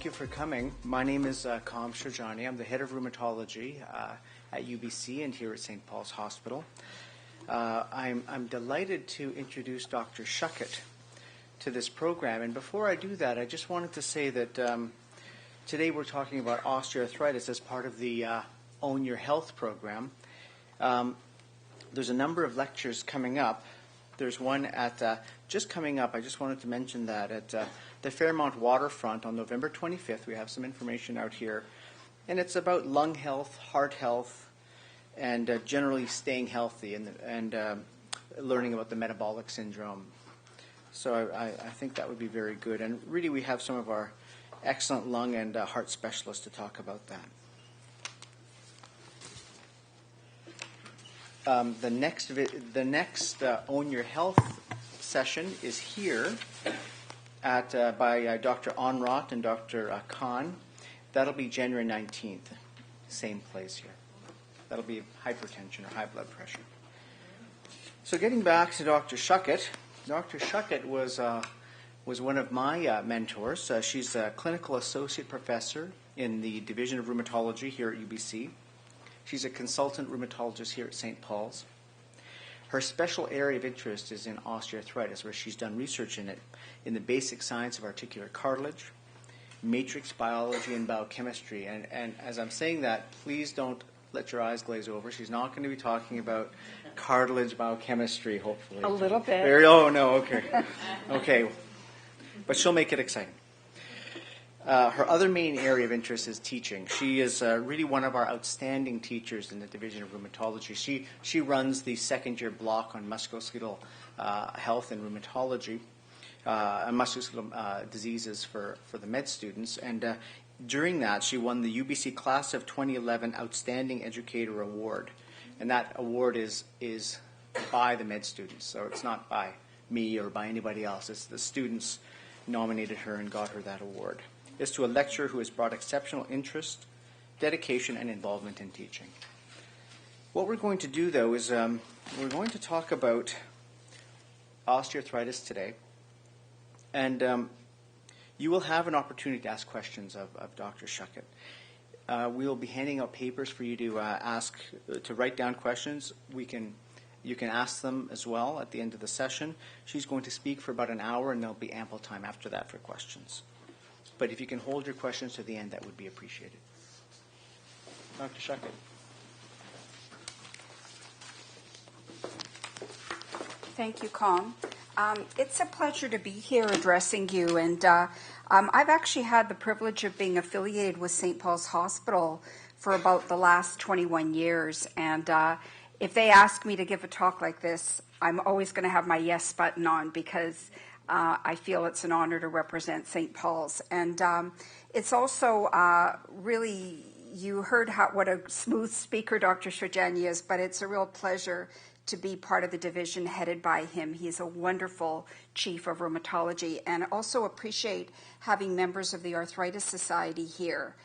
thank you for coming. My name is Kam Shojania. I'm the head of rheumatology at UBC and here at St. Paul's Hospital. I'm delighted to introduce Dr. Shuckett to this program. And before I do that, I just wanted to say that today we're talking about osteoarthritis as part of the Own Your Health program. There's a number of lectures coming up. There's one at just coming up. I just wanted to mention that at the Fairmont Waterfront on November 25th. We have some information out here. And it's about lung health, heart health, and generally staying healthy and learning about the metabolic syndrome. So I think that would be very good. And really we have some of our excellent lung and heart specialists to talk about that. The next Own Your Health session is here by Dr. Onrot and Dr. Khan. That'll be January 19th, same place here. That'll be hypertension or high blood pressure. So getting back to Dr. Shuckett, Dr. Shuckett was one of my mentors. She's a clinical associate professor in the Division of Rheumatology here at UBC. She's a consultant rheumatologist here at St. Paul's. Her special area of interest is in osteoarthritis, where she's done research in it in the basic science of articular cartilage, matrix biology, and biochemistry. And as I'm saying that, please don't let your eyes glaze over. She's not going to be talking about cartilage biochemistry, hopefully. A little bit. Oh, no, okay. Okay. But she'll make it exciting. Her other main area of interest is teaching. She is really one of our outstanding teachers in the Division of Rheumatology. She runs the second-year block on musculoskeletal health and rheumatology, and musculoskeletal diseases for the med students. And during that, she won the UBC Class of 2011 Outstanding Educator Award. And that award is by the med students, so it's not by me or by anybody else. It's the students nominated her and got her that award. Is to a lecturer who has brought exceptional interest, dedication, and involvement in teaching. What we're going to do, though, is we're going to talk about osteoarthritis today. And you will have an opportunity to ask questions of Dr. Shuckett. We will be handing out papers for you to write down questions. You can ask them as well at the end of the session. She's going to speak for about an hour, and there'll be ample time after that for questions. But if you can hold your questions to the end, that would be appreciated. Dr. Shuckett. Thank you, Kam. It's a pleasure to be here addressing you. And I've actually had the privilege of being affiliated with St. Paul's Hospital for about the last 21 years. And if they ask me to give a talk like this, I'm always going to have my yes button on because I feel it's an honor to represent St. Paul's. And it's also really, you heard what a smooth speaker Dr. Shojania is, but it's a real pleasure to be part of the division headed by him. He's a wonderful chief of rheumatology, and also appreciate having members of the Arthritis Society here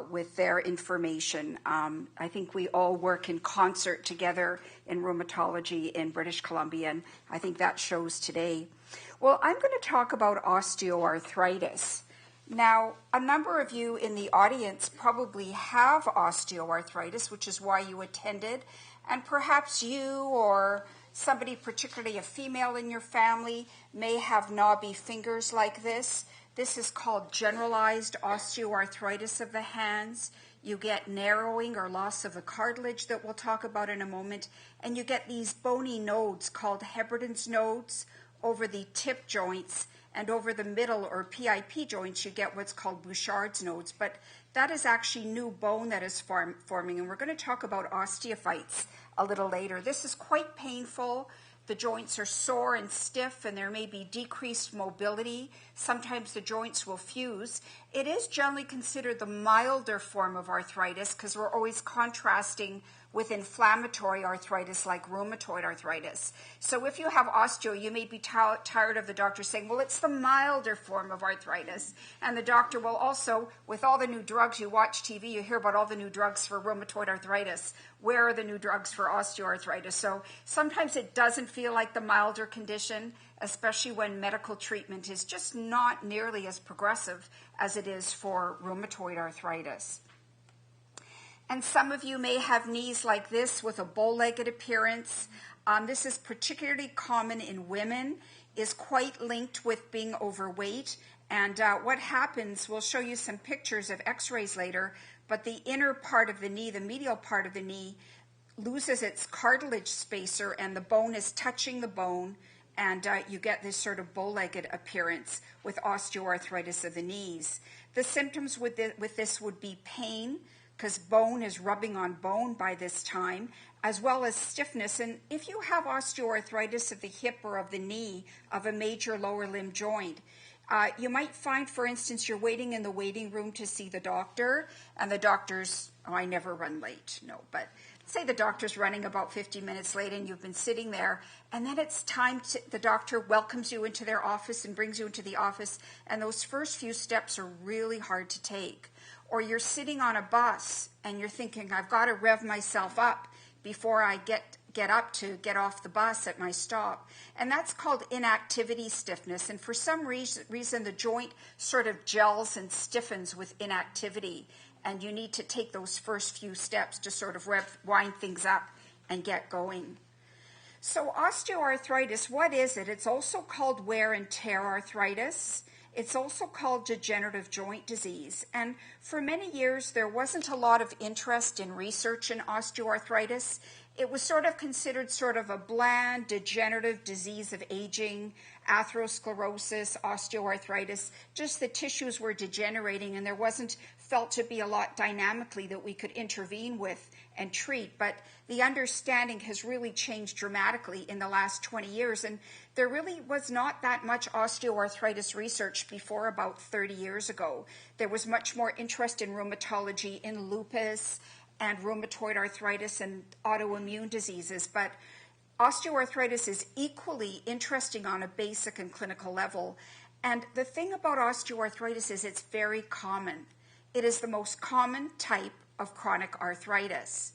with their information. I think we all work in concert together in rheumatology in British Columbia, and I think that shows today. Well, I'm going to talk about osteoarthritis. Now, a number of you in the audience probably have osteoarthritis, which is why you attended, and perhaps you or somebody, particularly a female in your family, may have knobby fingers like this. This is called generalized osteoarthritis of the hands. You get narrowing or loss of the cartilage that we'll talk about in a moment, and you get these bony nodes called Heberden's nodes over the tip joints, and over the middle or PIP joints you get what's called Bouchard's nodes. But that is actually new bone that is forming, and we're going to talk about osteophytes a little later. This is quite painful. The joints are sore and stiff, and there may be decreased mobility. Sometimes the joints will fuse. It is generally considered the milder form of arthritis because we're always contrasting with inflammatory arthritis like rheumatoid arthritis. So if you have osteo, you may be tired of the doctor saying, well, it's the milder form of arthritis. And the doctor will also, with all the new drugs, you watch TV, you hear about all the new drugs for rheumatoid arthritis. Where are the new drugs for osteoarthritis? So sometimes it doesn't feel like the milder condition, especially when medical treatment is just not nearly as progressive as it is for rheumatoid arthritis. And some of you may have knees like this with a bow-legged appearance. This is particularly common in women, is quite linked with being overweight. And what happens, we'll show you some pictures of x-rays later, but the inner part of the knee, the medial part of the knee, loses its cartilage spacer and the bone is touching the bone, and you get this sort of bow-legged appearance with osteoarthritis of the knees. The symptoms with this would be pain, because bone is rubbing on bone by this time, as well as stiffness. And if you have osteoarthritis of the hip or of the knee, of a major lower limb joint, you might find, for instance, you're waiting in the waiting room to see the doctor, and the doctor's, I never run late, no, but say the doctor's running about 50 minutes late and you've been sitting there, and then it's time the doctor welcomes you into their office and brings you into the office, and those first few steps are really hard to take. Or you're sitting on a bus and you're thinking, I've got to rev myself up before I get up to get off the bus at my stop. And that's called inactivity stiffness. And for some reason, the joint sort of gels and stiffens with inactivity. And you need to take those first few steps to sort of wind things up and get going. So osteoarthritis, what is it? It's also called wear and tear arthritis. It's also called degenerative joint disease. And for many years, there wasn't a lot of interest in research in osteoarthritis. It was sort of considered sort of a bland, degenerative disease of aging, atherosclerosis, osteoarthritis. Just the tissues were degenerating, and there wasn't felt to be a lot dynamically that we could intervene with and treat. But the understanding has really changed dramatically in the last 20 years. And there really was not that much osteoarthritis research before about 30 years ago. There was much more interest in rheumatology, in lupus, and rheumatoid arthritis and autoimmune diseases. But osteoarthritis is equally interesting on a basic and clinical level. And the thing about osteoarthritis is it's very common. It is the most common type of chronic arthritis.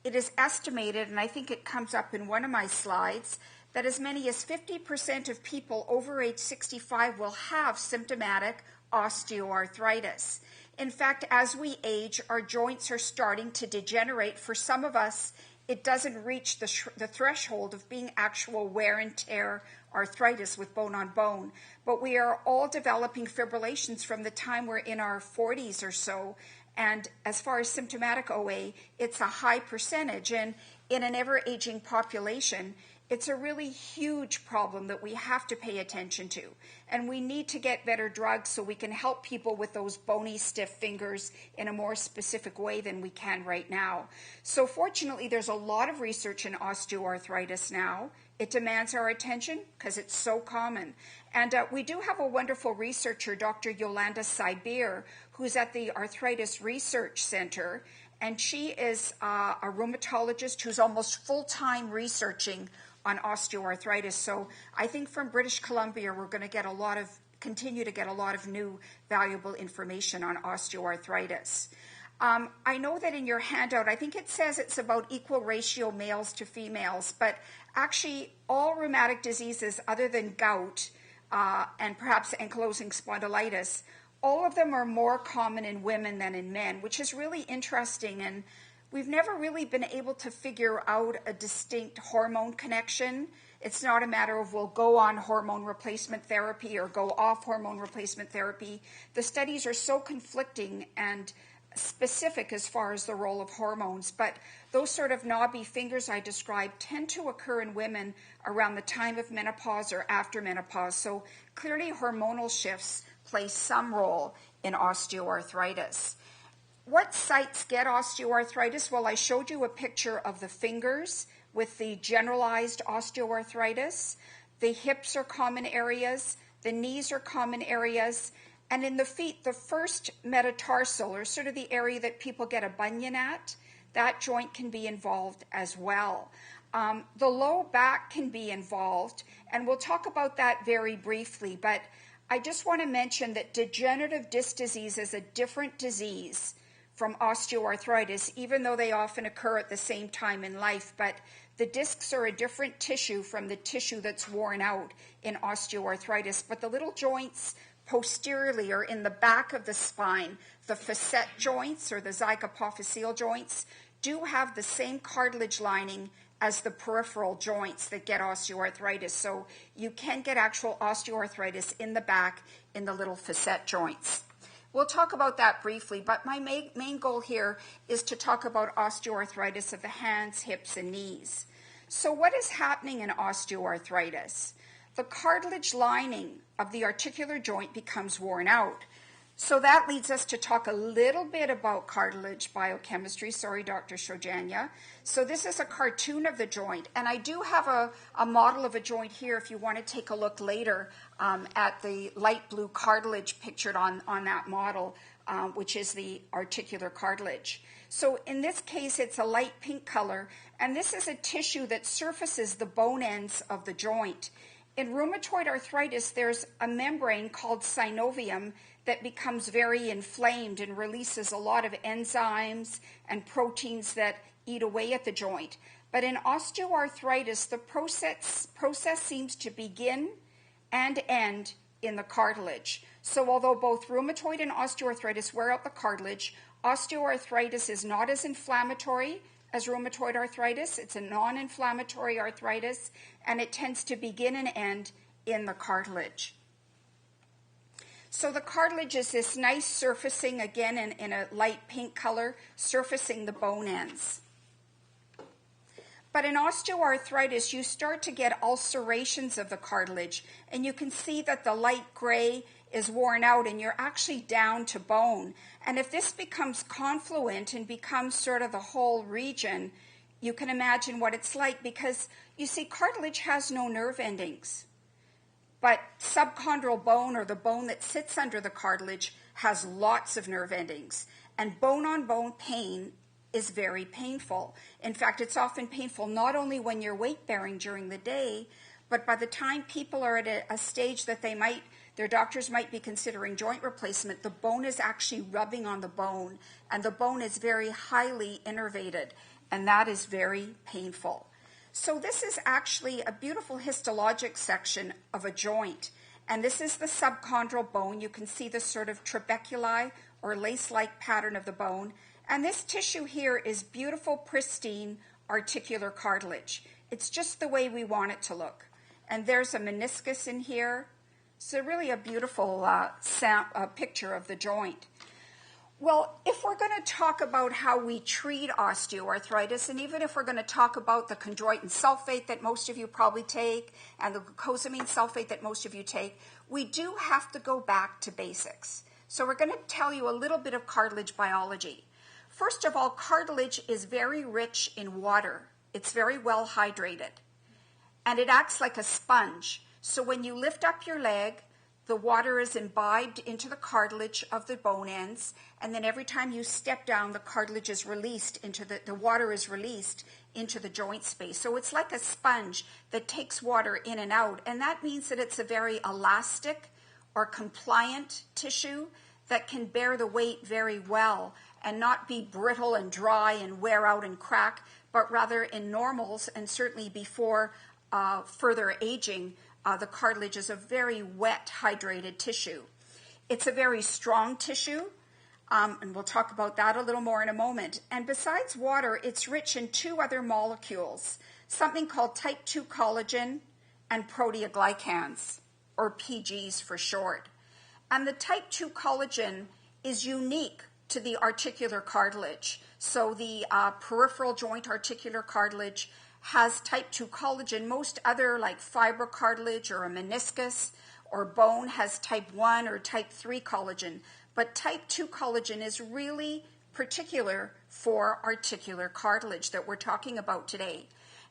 It is estimated, and I think it comes up in one of my slides, that as many as 50% of people over age 65 will have symptomatic osteoarthritis. In fact, as we age, our joints are starting to degenerate. For some of us, it doesn't reach the threshold of being actual wear and tear arthritis with bone on bone. But we are all developing fibrillations from the time we're in our 40s or so. And as far as symptomatic OA, it's a high percentage. And in an ever-aging population, it's a really huge problem that we have to pay attention to. And we need to get better drugs so we can help people with those bony, stiff fingers in a more specific way than we can right now. So fortunately, there's a lot of research in osteoarthritis now. It demands our attention because it's so common. And we do have a wonderful researcher, Dr. Yolanda Sibir, who's at the Arthritis Research Center. And she is a rheumatologist who's almost full-time researching on osteoarthritis. So I think from British Columbia, we're going to continue to get a lot of new valuable information on osteoarthritis. I know that in your handout, I think it says it's about equal ratio males to females, but actually all rheumatic diseases other than gout and perhaps ankylosing spondylitis, all of them are more common in women than in men, which is really interesting. And we've never really been able to figure out a distinct hormone connection. It's not a matter of we'll go on hormone replacement therapy or go off hormone replacement therapy. The studies are so conflicting and specific as far as the role of hormones, but those sort of knobby fingers I described tend to occur in women around the time of menopause or after menopause. So clearly hormonal shifts play some role in osteoarthritis. What sites get osteoarthritis? Well, I showed you a picture of the fingers with the generalized osteoarthritis. The hips are common areas. The knees are common areas. And in the feet, the first metatarsal, or sort of the area that people get a bunion at, that joint can be involved as well. The low back can be involved, and we'll talk about that very briefly, but I just want to mention that degenerative disc disease is a different disease from osteoarthritis, even though they often occur at the same time in life. But the discs are a different tissue from the tissue that's worn out in osteoarthritis. But the little joints posteriorly or in the back of the spine, the facet joints or the zygapophyseal joints, do have the same cartilage lining as the peripheral joints that get osteoarthritis. So you can get actual osteoarthritis in the back in the little facet joints. We'll talk about that briefly, but my main goal here is to talk about osteoarthritis of the hands, hips, and knees. So what is happening in osteoarthritis? The cartilage lining of the articular joint becomes worn out. So that leads us to talk a little bit about cartilage biochemistry. Sorry, Dr. Shojania. So this is a cartoon of the joint, and I do have a model of a joint here if you want to take a look later at the light blue cartilage pictured on that model, which is the articular cartilage. So in this case, it's a light pink color, and this is a tissue that surfaces the bone ends of the joint. In rheumatoid arthritis, there's a membrane called synovium that becomes very inflamed and releases a lot of enzymes and proteins that eat away at the joint. But in osteoarthritis, the process seems to begin and end in the cartilage. So although both rheumatoid and osteoarthritis wear out the cartilage, osteoarthritis is not as inflammatory as rheumatoid arthritis. It's a non-inflammatory arthritis, and it tends to begin and end in the cartilage. So the cartilage is this nice surfacing, again in a light pink color, surfacing the bone ends. But in osteoarthritis, you start to get ulcerations of the cartilage, and you can see that the light gray is worn out and you're actually down to bone. And if this becomes confluent and becomes sort of the whole region, you can imagine what it's like, because you see cartilage has no nerve endings. But subchondral bone, or the bone that sits under the cartilage, has lots of nerve endings. And bone-on-bone pain is very painful. In fact, it's often painful not only when you're weight-bearing during the day, but by the time people are at a stage that their doctors might be considering joint replacement, the bone is actually rubbing on the bone, and the bone is very highly innervated, and that is very painful. So this is actually a beautiful histologic section of a joint, and this is the subchondral bone. You can see the sort of trabeculi or lace-like pattern of the bone, and this tissue here is beautiful, pristine, articular cartilage. It's just the way we want it to look. And there's a meniscus in here. So really a beautiful picture of the joint. Well, if we're going to talk about how we treat osteoarthritis, and even if we're going to talk about the chondroitin sulfate that most of you probably take and the glucosamine sulfate that most of you take, we do have to go back to basics. So we're going to tell you a little bit of cartilage biology. First of all, cartilage is very rich in water. It's very well hydrated, and it acts like a sponge. So when you lift up your leg, the water is imbibed into the cartilage of the bone ends, and then every time you step down, the cartilage is released into the water is released into the joint space. So it's like a sponge that takes water in and out, and that means that it's a very elastic or compliant tissue that can bear the weight very well and not be brittle and dry and wear out and crack, but rather in normals and certainly before further aging, the cartilage is a very wet, hydrated tissue. It's a very strong tissue, and we'll talk about that a little more in a moment. And besides water, it's rich in two other molecules, something called type 2 collagen and proteoglycans, or PGs for short. And the type 2 collagen is unique to the articular cartilage. So the peripheral joint articular cartilage has type 2 collagen. Most other, like fibrocartilage or a meniscus or bone, has type 1 or type 3 collagen. But type 2 collagen is really particular for articular cartilage that we're talking about today.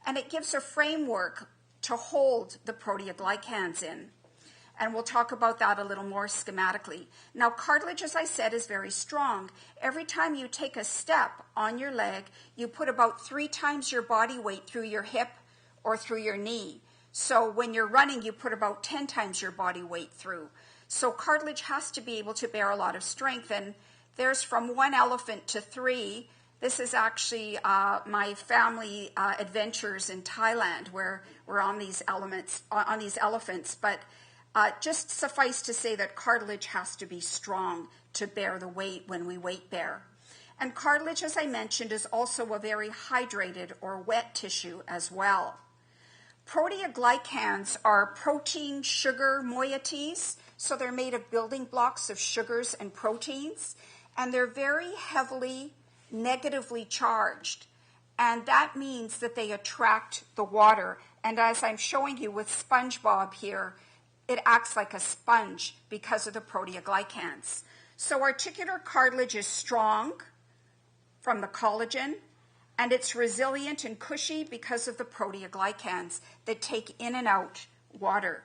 And it gives a framework to hold the proteoglycans in. And we'll talk about that a little more schematically. Now, cartilage, as I said, is very strong. Every time you take a step on your leg, you put about 3 times your body weight through your hip or through your knee. So when you're running, you put about 10 times your body weight through. So cartilage has to be able to bear a lot of strength. And there's from 1 elephant to 3. This is actually my family adventures in Thailand, where we're on these elephants. But just suffice to say that cartilage has to be strong to bear the weight when we weight bear. And cartilage, as I mentioned, is also a very hydrated or wet tissue as well. Proteoglycans are protein sugar moieties, so they're made of building blocks of sugars and proteins, and they're very heavily negatively charged, and that means that they attract the water. And as I'm showing you with SpongeBob here, it acts like a sponge because of the proteoglycans. So articular cartilage is strong from the collagen, and it's resilient and cushy because of the proteoglycans that take in and out water.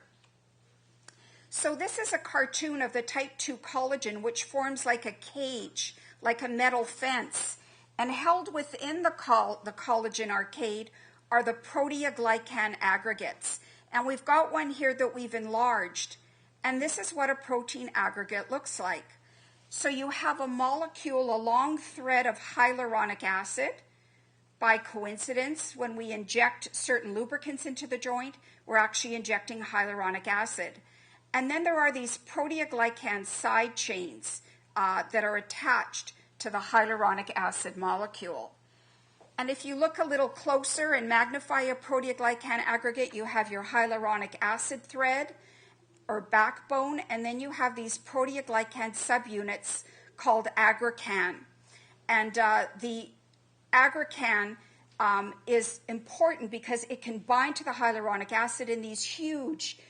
So this is a cartoon of the type 2 collagen, which forms like a cage, like a metal fence, and held within the collagen arcade are the proteoglycan aggregates. And we've got one here that we've enlarged, and this is what a protein aggregate looks like. So you have a molecule, a long thread of hyaluronic acid. By coincidence, when we inject certain lubricants into the joint, we're actually injecting hyaluronic acid. And then there are these proteoglycan side chains that are attached to the hyaluronic acid molecule. And if you look a little closer and magnify a proteoglycan aggregate, you have your hyaluronic acid thread or backbone, and then you have these proteoglycan subunits called aggrecan. And the aggrecan is important because it can bind to the hyaluronic acid in these huge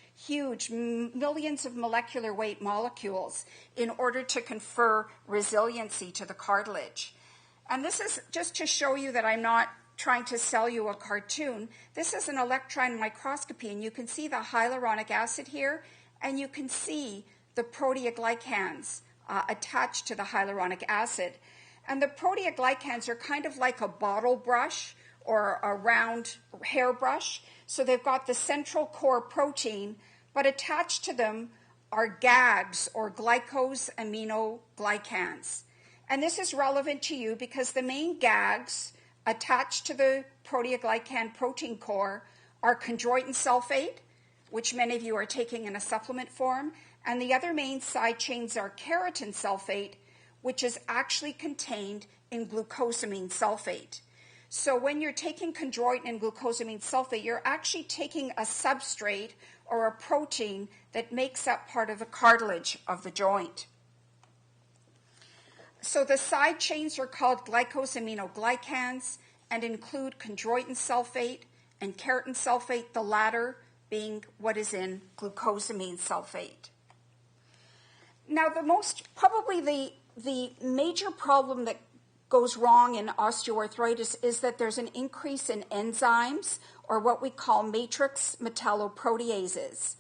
millions of molecular weight molecules in order to confer resiliency to the cartilage. And this is just to show you that I'm not trying to sell you a cartoon. This is an electron microscopy, and you can see the hyaluronic acid here, and you can see the proteoglycans attached to the hyaluronic acid. And the proteoglycans are kind of like a bottle brush or a round hairbrush. So they've got the central core protein, but attached to them are GAGs, or glycosaminoglycans. And this is relevant to you because the main GAGs attached to the proteoglycan protein core are chondroitin sulfate, which many of you are taking in a supplement form, and the other main side chains are keratin sulfate, which is actually contained in glucosamine sulfate. So when you're taking chondroitin and glucosamine sulfate, you're actually taking a substrate or a protein that makes up part of the cartilage of the joint. So the side chains are called glycosaminoglycans and include chondroitin sulfate and keratin sulfate, the latter being what is in glucosamine sulfate. Now probably the major problem that goes wrong in osteoarthritis is that there's an increase in enzymes, or what we call matrix metalloproteases.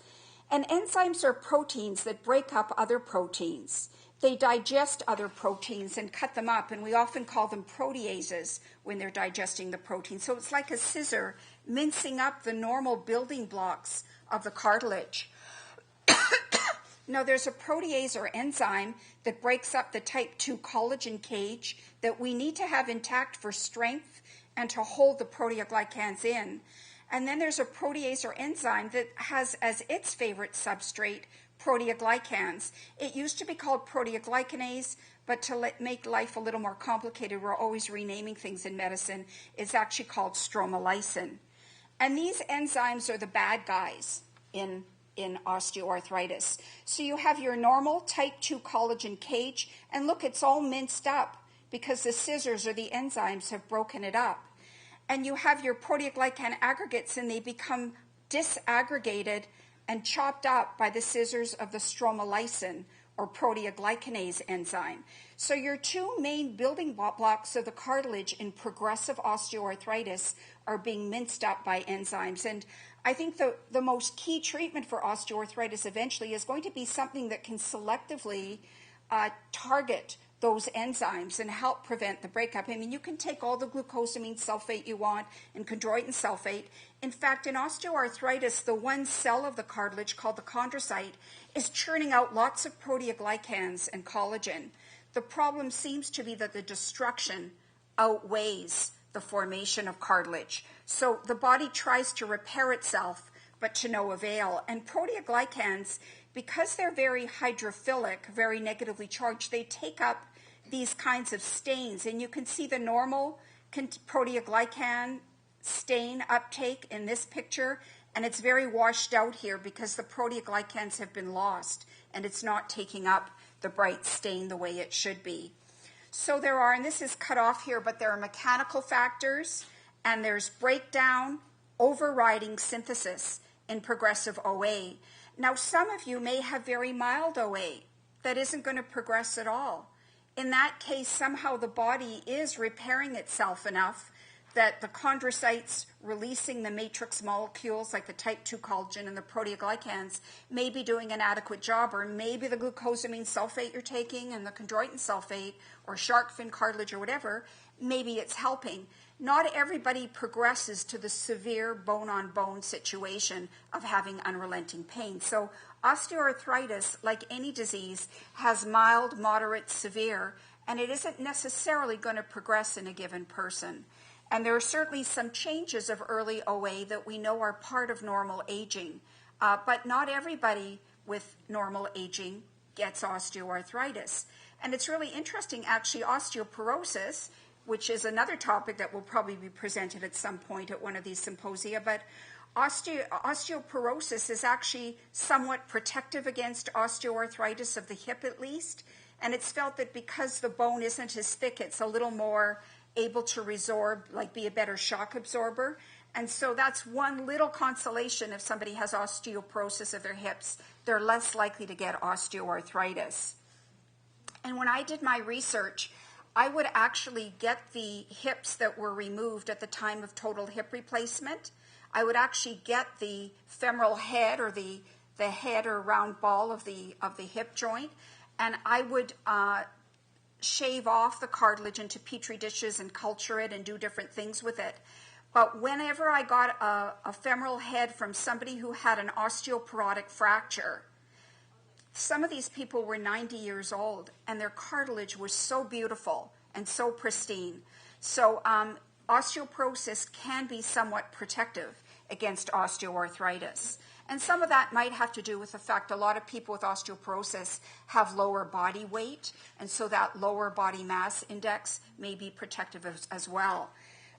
And enzymes are proteins that break up other proteins. They digest other proteins and cut them up, and we often call them proteases when they're digesting the protein. So it's like a scissor mincing up the normal building blocks of the cartilage. Now, there's a protease or enzyme that breaks up the type 2 collagen cage that we need to have intact for strength and to hold the proteoglycans in. And then there's a protease or enzyme that has as its favorite substrate proteoglycans. It used to be called proteoglycanase, but to make life a little more complicated, we're always renaming things in medicine, it's actually called stromolysin. And these enzymes are the bad guys in osteoarthritis. So you have your normal type 2 collagen cage, and look, it's all minced up because the scissors or the enzymes have broken it up. And you have your proteoglycan aggregates, and they become disaggregated and chopped up by the scissors of the stromolysin or proteoglycanase enzyme. So your two main building blocks of the cartilage in progressive osteoarthritis are being minced up by enzymes. And I think the most key treatment for osteoarthritis eventually is going to be something that can selectively target those enzymes and help prevent the breakup. I mean, you can take all the glucosamine sulfate you want and chondroitin sulfate. In fact, in osteoarthritis, the one cell of the cartilage called the chondrocyte is churning out lots of proteoglycans and collagen. The problem seems to be that the destruction outweighs the formation of cartilage. So the body tries to repair itself, but to no avail. And proteoglycans, because they're very hydrophilic, very negatively charged, they take up these kinds of stains. And you can see the normal proteoglycan stain uptake in this picture, and it's very washed out here because the proteoglycans have been lost, and it's not taking up the bright stain the way it should be. So there are, and this is cut off here, but there are mechanical factors, and there's breakdown, overriding synthesis in progressive OA. Now, some of you may have very mild OA that isn't going to progress at all. In that case, somehow the body is repairing itself enough that the chondrocytes releasing the matrix molecules like the type 2 collagen and the proteoglycans may be doing an adequate job, or maybe the glucosamine sulfate you're taking and the chondroitin sulfate or shark fin cartilage or whatever, maybe it's helping. Not everybody progresses to the severe bone-on-bone situation of having unrelenting pain. So osteoarthritis, like any disease, has mild, moderate, severe, and it isn't necessarily going to progress in a given person. And there are certainly some changes of early OA that we know are part of normal aging. But not everybody with normal aging gets osteoarthritis. And it's really interesting, actually, osteoporosis, which is another topic that will probably be presented at some point at one of these symposia, but osteoporosis is actually somewhat protective against osteoarthritis of the hip at least. And it's felt that because the bone isn't as thick, it's a little more able to resorb, like be a better shock absorber. And so that's one little consolation. If somebody has osteoporosis of their hips, they're less likely to get osteoarthritis. And when I did my research, I would actually get the hips that were removed at the time of total hip replacement. I would actually get the femoral head, or the head or round ball of the hip joint, and I would shave off the cartilage into petri dishes and culture it and do different things with it. But whenever I got a femoral head from somebody who had an osteoporotic fracture, some of these people were 90 years old, and their cartilage was so beautiful and so pristine. So osteoporosis can be somewhat protective against osteoarthritis. And some of that might have to do with the fact a lot of people with osteoporosis have lower body weight, and so that lower body mass index may be protective as well.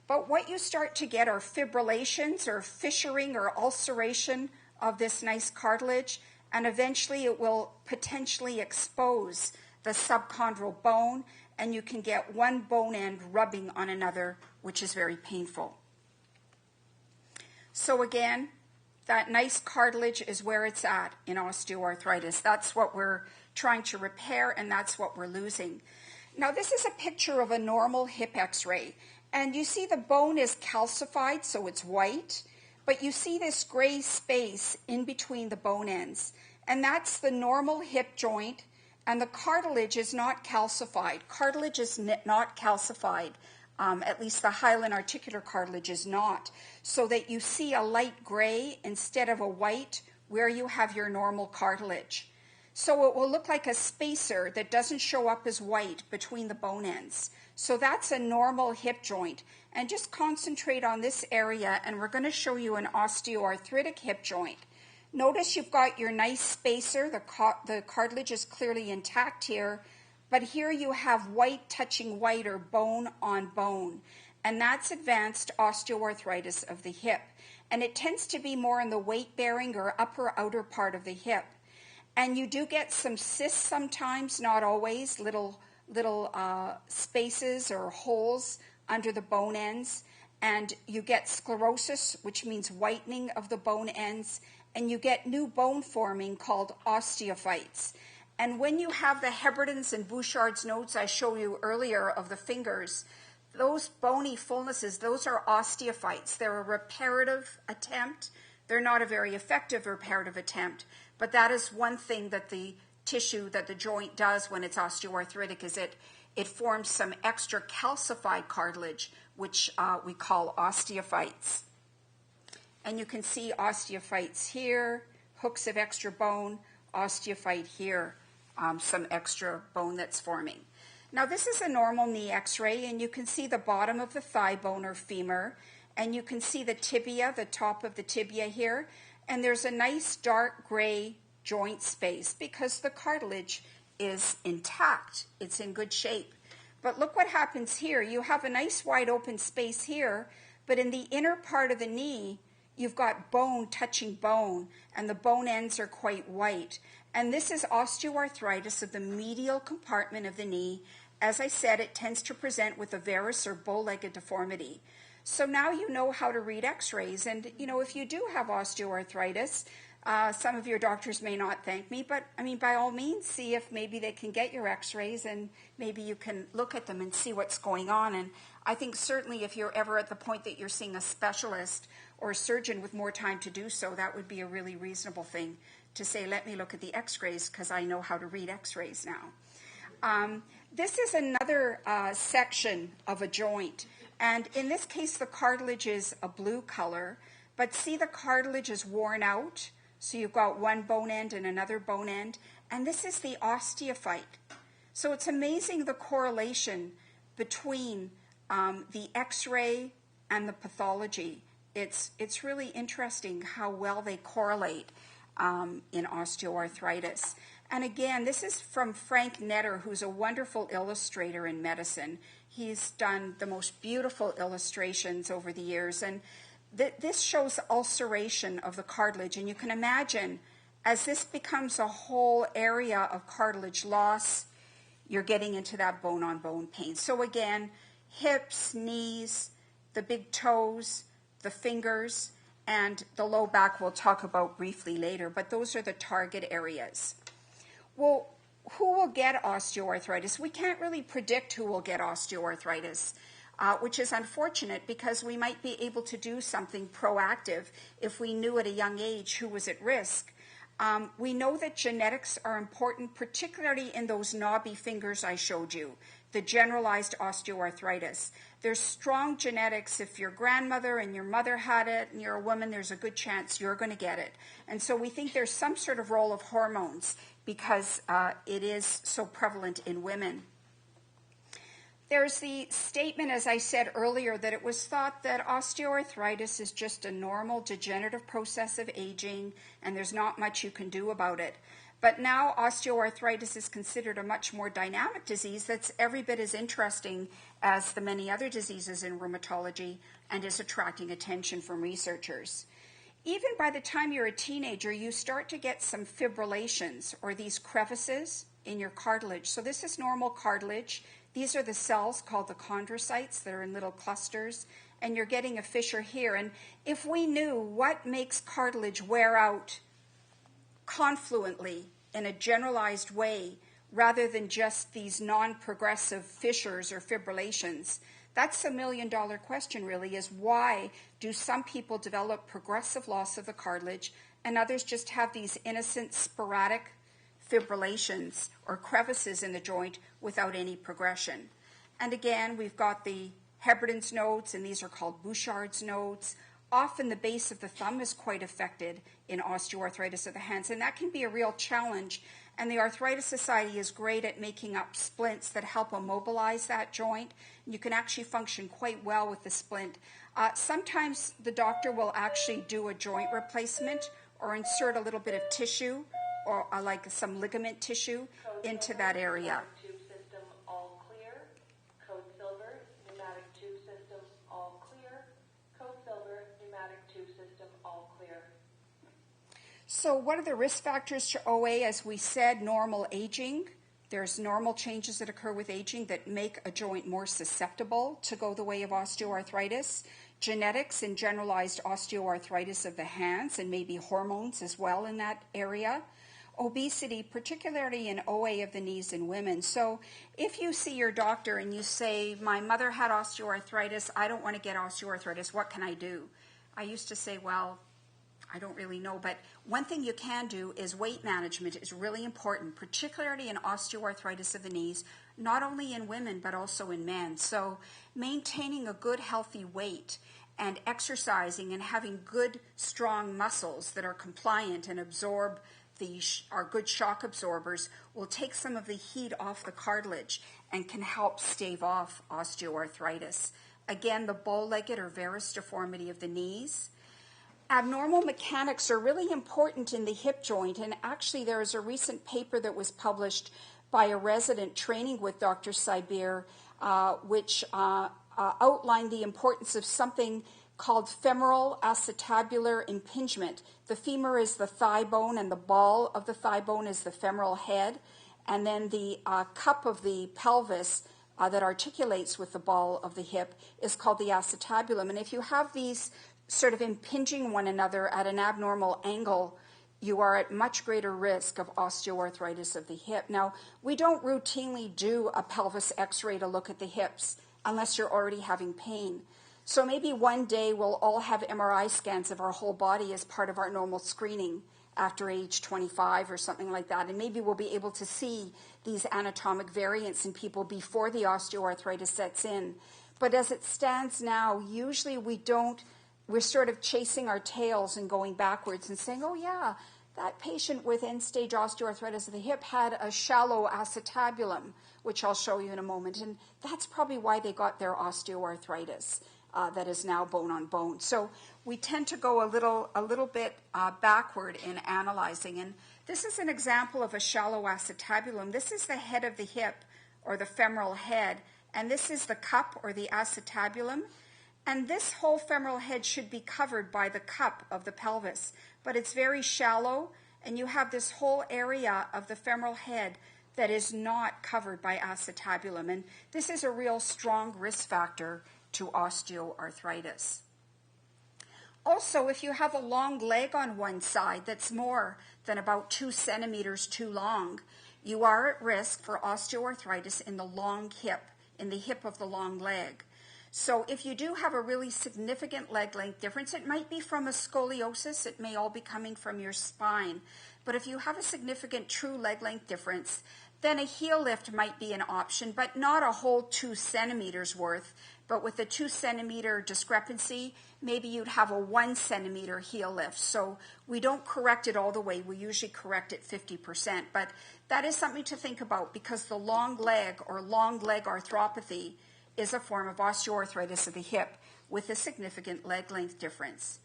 But what you start to get are fibrillations or fissuring or ulceration of this nice cartilage, and eventually it will potentially expose the subchondral bone, and you can get one bone end rubbing on another, which is very painful. So again, that nice cartilage is where it's at in osteoarthritis. That's what we're trying to repair, and that's what we're losing. Now, this is a picture of a normal hip x-ray, and you see the bone is calcified, so it's white, but you see this gray space in between the bone ends, and that's the normal hip joint, and the cartilage is not calcified. Cartilage is not calcified. At least the hyaline articular cartilage is not, so that you see a light gray instead of a white where you have your normal cartilage. So it will look like a spacer that doesn't show up as white between the bone ends. So that's a normal hip joint. And just concentrate on this area, and we're going to show you an osteoarthritic hip joint. Notice you've got your nice spacer. The cartilage is clearly intact here. But here you have white touching white, or bone on bone, and that's advanced osteoarthritis of the hip. And it tends to be more in the weight-bearing or upper outer part of the hip. And you do get some cysts sometimes, not always, little spaces or holes under the bone ends. And you get sclerosis, which means whitening of the bone ends. And you get new bone forming called osteophytes. And when you have the Heberden's and Bouchard's notes I showed you earlier of the fingers, those bony fullnesses, those are osteophytes. They're a reparative attempt. They're not a very effective reparative attempt, but that is one thing that the tissue, that the joint does when it's osteoarthritic, is it forms some extra calcified cartilage, which we call osteophytes. And you can see osteophytes here, hooks of extra bone, osteophyte here. Some extra bone that's forming. Now this is a normal knee x-ray, and you can see the bottom of the thigh bone or femur, and you can see the tibia, the top of the tibia here, and there's a nice dark gray joint space because the cartilage is intact. It's in good shape. But look what happens here. You have a nice wide open space here, but in the inner part of the knee, you've got bone touching bone, and the bone ends are quite white. And this is osteoarthritis of the medial compartment of the knee. As I said, it tends to present with a varus or bow-legged deformity. So now you know how to read x-rays. And, if you do have osteoarthritis, some of your doctors may not thank me, but, by all means, see if maybe they can get your x-rays and maybe you can look at them and see what's going on. And I think certainly if you're ever at the point that you're seeing a specialist or a surgeon with more time to do so, that would be a really reasonable thing to say, let me look at the x-rays because I know how to read x-rays now. This is another section of a joint. And in this case, the cartilage is a blue color. But see, the cartilage is worn out. So you've got one bone end and another bone end. And this is the osteophyte. So it's amazing the correlation between the x-ray and the pathology. It's really interesting how well they correlate in osteoarthritis. And again, this is from Frank Netter, who's a wonderful illustrator in medicine. He's done the most beautiful illustrations over the years. And this shows ulceration of the cartilage. And you can imagine, as this becomes a whole area of cartilage loss, you're getting into that bone-on-bone pain. So again, hips, knees, the big toes, the fingers, and the low back we'll talk about briefly later, but those are the target areas. Well, who will get osteoarthritis? We can't really predict who will get osteoarthritis, which is unfortunate because we might be able to do something proactive if we knew at a young age who was at risk. We know that genetics are important, particularly in those knobby fingers I showed you, the generalized osteoarthritis. There's strong genetics. If your grandmother and your mother had it and you're a woman, there's a good chance you're going to get it. And so we think there's some sort of role of hormones because it is so prevalent in women. There's the statement, as I said earlier, that it was thought that osteoarthritis is just a normal degenerative process of aging and there's not much you can do about it. But now osteoarthritis is considered a much more dynamic disease that's every bit as interesting as the many other diseases in rheumatology and is attracting attention from researchers. Even by the time you're a teenager, you start to get some fibrillations or these crevices in your cartilage. So this is normal cartilage. These are the cells called the chondrocytes that are in little clusters, and you're getting a fissure here. And if we knew what makes cartilage wear out confluently in a generalized way rather than just these non-progressive fissures or fibrillations, that's $1 million question really, is why do some people develop progressive loss of the cartilage and others just have these innocent sporadic fibrillations or crevices in the joint without any progression. And again, we've got the Heberden's nodes, and these are called Bouchard's nodes. Often the base of the thumb is quite affected in osteoarthritis of the hands, and that can be a real challenge. And the Arthritis Society is great at making up splints that help immobilize that joint. You can actually function quite well with the splint. Sometimes the doctor will actually do a joint replacement or insert a little bit of tissue or like some ligament tissue into that area. Tube system all clear. Code silver, pneumatic tube system all clear. Code silver, pneumatic tube system all clear. So what are the risk factors to OA? As we said, normal aging. There's normal changes that occur with aging that make a joint more susceptible to go the way of osteoarthritis. Genetics and generalized osteoarthritis of the hands, and maybe hormones as well in that area. Obesity, particularly in OA of the knees in women. So if you see your doctor and you say, my mother had osteoarthritis, I don't want to get osteoarthritis, what can I do? I used to say, well, I don't really know, but one thing you can do is weight management is really important, particularly in osteoarthritis of the knees, not only in women, but also in men. So maintaining a good, healthy weight and exercising and having good, strong muscles that are compliant and absorb our good shock absorbers will take some of the heat off the cartilage and can help stave off osteoarthritis. Again, the bow-legged or varus deformity of the knees. Abnormal mechanics are really important in the hip joint, and actually there is a recent paper that was published by a resident training with Dr. Sibir, which outlined the importance of something called femoral acetabular impingement. The femur is the thigh bone, and the ball of the thigh bone is the femoral head, and then the cup of the pelvis that articulates with the ball of the hip is called the acetabulum. And if you have these sort of impinging one another at an abnormal angle, you are at much greater risk of osteoarthritis of the hip. Now, we don't routinely do a pelvis x-ray to look at the hips unless you're already having pain. So maybe one day we'll all have MRI scans of our whole body as part of our normal screening after age 25 or something like that, and maybe we'll be able to see these anatomic variants in people before the osteoarthritis sets in. But as it stands now, usually we're sort of chasing our tails and going backwards and saying, oh yeah, that patient with end-stage osteoarthritis of the hip had a shallow acetabulum, which I'll show you in a moment. And that's probably why they got their osteoarthritis that is now bone on bone. So we tend to go a little bit backward in analyzing. And this is an example of a shallow acetabulum. This is the head of the hip, or the femoral head. And this is the cup, or the acetabulum. And this whole femoral head should be covered by the cup of the pelvis, but it's very shallow, and you have this whole area of the femoral head that is not covered by acetabulum. And this is a real strong risk factor to osteoarthritis. Also, if you have a long leg on one side that's more than about 2 centimeters too long, you are at risk for osteoarthritis in the long hip, in the hip of the long leg. So if you do have a really significant leg length difference, it might be from a scoliosis, it may all be coming from your spine. But if you have a significant true leg length difference, then a heel lift might be an option, but not a whole 2 centimeters worth. But with a 2 centimeter discrepancy, maybe you'd have a 1 centimeter heel lift. So we don't correct it all the way, we usually correct it 50%. But that is something to think about, because the long leg or long leg arthropathy is a form of osteoarthritis of the hip with a significant leg length difference.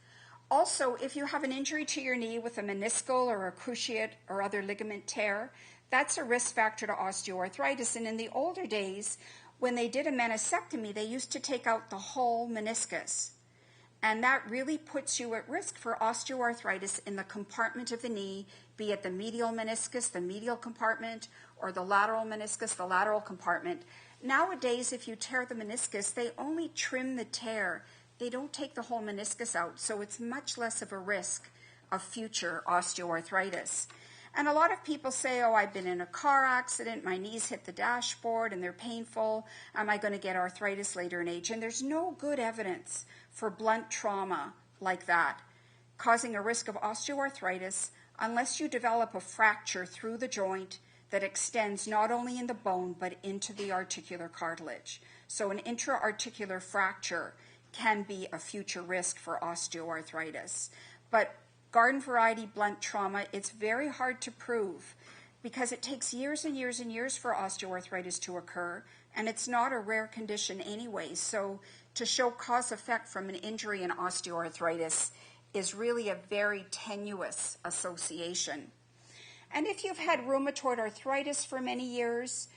Also, if you have an injury to your knee with a meniscal or a cruciate or other ligament tear, that's a risk factor to osteoarthritis. And in the older days, when they did a meniscectomy, they used to take out the whole meniscus. And that really puts you at risk for osteoarthritis in the compartment of the knee, be it the medial meniscus, the medial compartment, or the lateral meniscus, the lateral compartment. Nowadays, if you tear the meniscus, they only trim the tear. They don't take the whole meniscus out, so it's much less of a risk of future osteoarthritis. And a lot of people say, oh, I've been in a car accident, my knees hit the dashboard and they're painful, am I going to get arthritis later in age? And there's no good evidence for blunt trauma like that causing a risk of osteoarthritis unless you develop a fracture through the joint that extends not only in the bone but into the articular cartilage. So an intra-articular fracture can be a future risk for osteoarthritis. But garden variety blunt trauma, it's very hard to prove because it takes years and years and years for osteoarthritis to occur, and it's not a rare condition anyway. So to show cause-effect from an injury in osteoarthritis is really a very tenuous association. And if you've had rheumatoid arthritis for many years,